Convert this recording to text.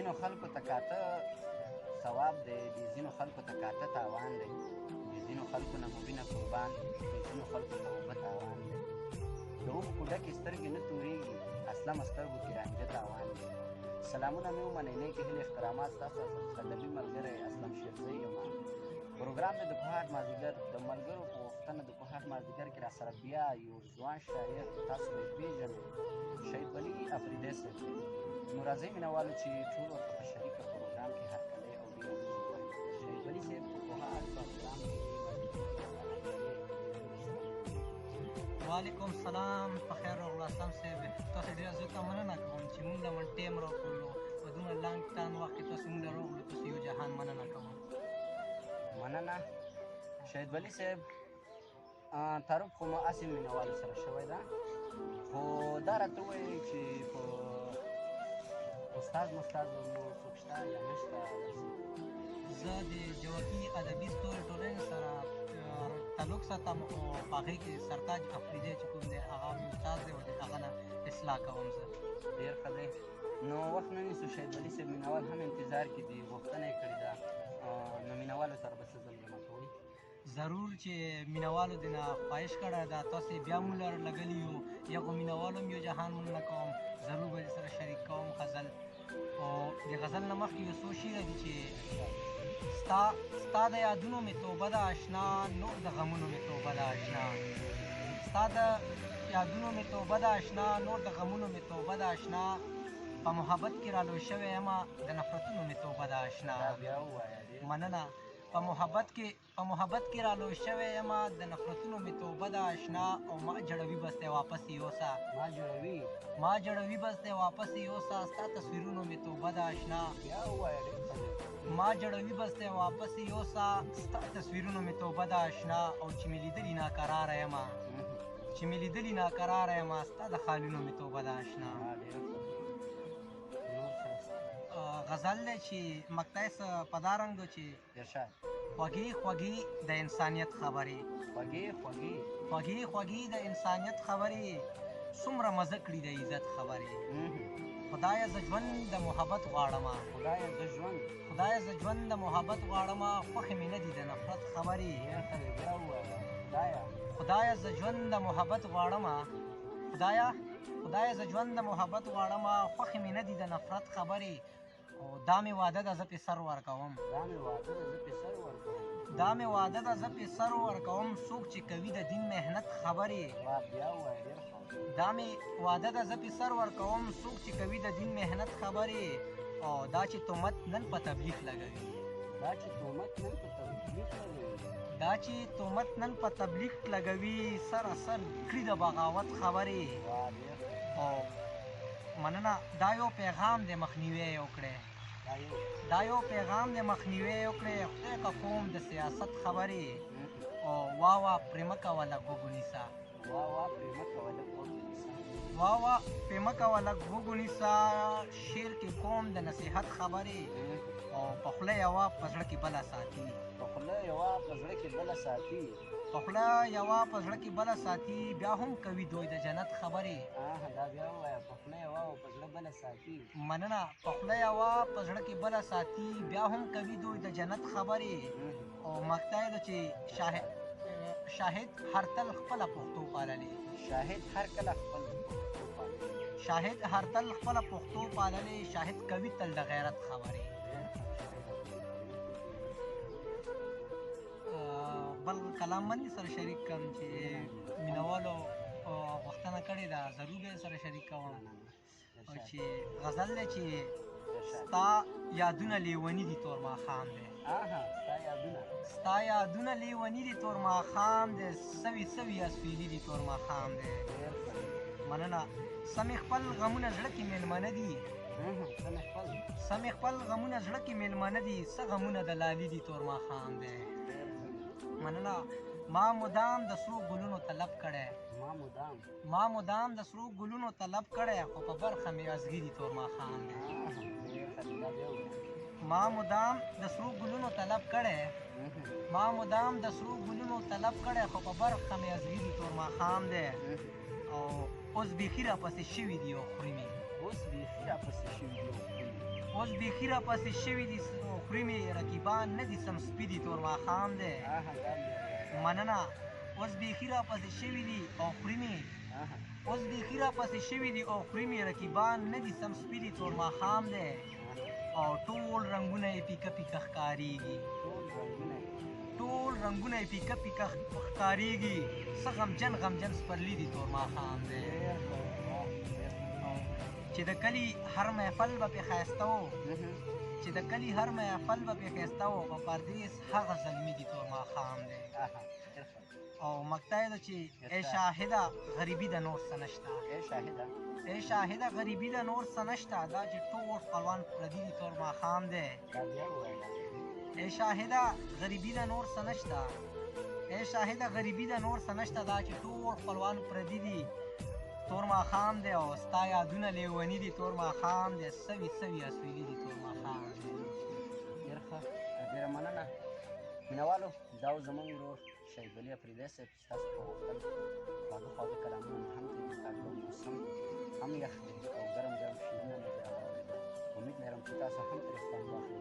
ځینو خلکو ته کاته ثواب دی، د ځینو خلکو ته کاته تاوان دی، د ځینو خلکو نه مبینه قربان، د ځینو خلکو ته اوبه تاوان دی. د اوښکو ډکې سترګې نه تورېږي، اصلمه سترګو کې رانجه تاوان دی. سلامونه مې ومنئ، نیکې هیلې احترامات ستاسو قدمي ملګری اسلم شیرزی یم. پروګرام د کوهاټ مازدیګر د ملګرو په غوښتنه د کوهاټ مازدیګر کې راسره بیا یو ځوان شاعر تاسو به یې پېژنئ، شهید ولي افریدی صاحب دی. نو راځئ مینهوالو چې ټول ورته په شریکه پروګرام کې هرکلی او ډېره مینه ووایو. شهید ولي صاحب په کوهاټ پروګرام کې وعلیکم سلام، په خیر راغلو اسلم صاحب. تاسو ډېره زیاته مننه کوم چې موږ له ټایم راکړلو، په دومره لنډ ټایم وخت کې تاسو موږ له راغلو، تاسو یو جهان مننه کوم. مننه. شهید ولي صاحب تعارف خو مو هسې مینهوالو سره شوی ده، خو دا راته ووایئ چې په استاد مستاد مو څوک شته یا نشته؟ زه د جوابي ادبي ستوري ټولنې سره تعلق ساتم او په هغې کې سرتاج افریدی چې کوم دی هغه مې استاد دی او د هغه نه اصلاح کوم. زه ډېر ښه دی. نو وخت نه نیسو، شهید ولي صاحب مینهوال هم انتظار کې دي، غوښتنه یې کړې ده، نو مینهوالو سره به څه زمزمه کوئ؟ ضرور چې مینهوالو دې نه خواهش کړی ده، تاسې بیا مو لره لګلي یو، یغو مینهوالو هم یو جهان مننه کوم، ضرور به دې سره شریک کوم غزل. او د غزل نه مخکې یو څو شعره دي چې ستا د یادونو مې توبه ده اشنا، نور د غمونو مې توبه ده اشنا. ستا د یادونو مې توبه ده اشنا، نور د غمونو مې توبه ده اشنا. په محبت کې رالوی شوی یمه، د نفرتونو مې توبه ده اشنا. مننه. په محبت کې رالوی شوی یمه، د نفرتونو مې توبه ده اشنا. او ما جړوي بس دی واپس یوسه، ما جړوي بس دی واپس یوسه. ستا تصویرونو مې توبه ده اشنا. ما جړوي بس دی واپس یوسه، ستا تصویرونو مې توبه ده اشنا. او چې مې لیدلي ناقراره یمه، چې مې لیدلي ناقراره یمه، ستا د خالونو مې توبه ده اشنا. غزل دی چې مقطع یې څه په دا رنګ ده چې خوږې خوږې د انسانیت خبرې، خوږې خوږې د انسانیت خبرې، څومره مزه کړي د عزت خبرې. خدایه زه ژوند د محبت غواړمه، خدایه زه ژوند د محبت غواړمه، خوښې مې نه دي د نفرت خبرې. خدایه زه ژوند د محبت غواړمه، خدایه زه ژوند د محبت غواړمه، خوښې مې نه دي د نفرت خبرې. او دا مې واده ده زه پې سر ورکوم، دا مې واده ده زه پې سر ورکوم، څوک چې کوي د دین محنت خبرې. دا مې واده ده زه پې سر ورکوم، څوک چې کوي د دین محنت خبرې. او دا چې تهمت نن په تبلیغ لګوي، دا چې تهمت نن په تبلیغ لګوي، سراسر کړي د بغاوت خبرې. او مننه. دا یو پیغام دی مخنیوی یې وکړی، دا یو پیغام دی مخنیوی یې وکړی، خدای که کوم د سیاست خبرې. او واه پرې مه کوه لږ وګونیسه، واه پرې مه کوه لږ وګونیسه، شعر کې کوم د نصیحت خبرې. او په خوله یوه په زړه کې بله ساتي، په خوله یوه په زړه کې بله ساتي، بیا هم کوي دوی د جنت خبرې. مننه. په خوله یوه په زړه کې بله ساتي، بیا هم کوي دوی د جنت خبرې. او مقطع ده چې شاهد هر تل خپله پښتو پاللې، شاهد هر تل خپله پښتو پاللې، شاهد کوي تل د غیرت خبرې. بل کلام باندې سره شریک کړم چې مینهوالو غوښتنه کړې ده، ضرور به سره شریک کوم. او چې غزل دی چې ستا یادونه لیوني دي تور ماښام دی، ستا یادونه لیوني دي تور ماښام دی، سوي سوي اسویلي دي تور ماښام دی. مننه. سمې خپل غمونه زړه کې مېلمانه دي، سمې خپل غمونه زړه کې مېلمانه دي، څه غمونه د لالي دي تور ماښام دی. مننه. ما مدام د سرو ګلونو طلب کړی، ما مدام د سرو ګلونو طلب کړی، خو په برخه مې ازغي تور ماښام دی. ما مدام د سرو ګلونو طلب کړی، ما مدام د سرو ګلونو طلب کړی، خو په برخه مې ازغي تور ماښام دی. او اوس بیخي راپسې شوي دي او خوري مې اوس بیخي راپسې شوي دي او خوري مې. اوس بیخي راپسې شوي دي او خوري مې رقیبان نه دي سم سپي دي تور ماښام دی آها دا مې مننه اوس بیخي راپسې شوي دي او خوري مې آها اوس بیخي راپسې شوي دي او خوري مې رقیبان نه دي سم سپي دي تور ماښام دی او ټول رنګونه یې پیکه پیکه ښکارېږي ټول رنګونه یې پیکه پیکه ښکارېږي څه غمجن غمجن سپرلي دي تور ماښام دی چې د کلي هر محفل به پې ښایسته و چې د کلي هر محفل به پې ښایسته و په پردیس هغه زلمي دي تور ماښام دی او مقطع یې ده چې ای شاهده غریبي د نور څه نشته ای شاهده غریبي د نور څه نشته دا چې ټول خپلوان پردي دي تور ماښام دی ای شاهده غریبي د نور څه نشته ای شاهده غریبي د نور څه نشته دا چې ټول خپلوان پردي دي تور ماښام دی او ستا یادونه لیوني دي تور ماښام دی سوي سوي اسویلي دي تور ماښام دی ډېر ښه ډېره مننه مینهوالو دا و زموږ ورور شهید ولي افریدی صاحب چې تاسو په غوښتل خواږه خواږه کلامونه مې هم ترې زده کړل موسم هم یخ دی او ګرم ګرم شعرونه مې ترې راواورېدل امید لرم چې تاسو هم ترې خوند واخلئ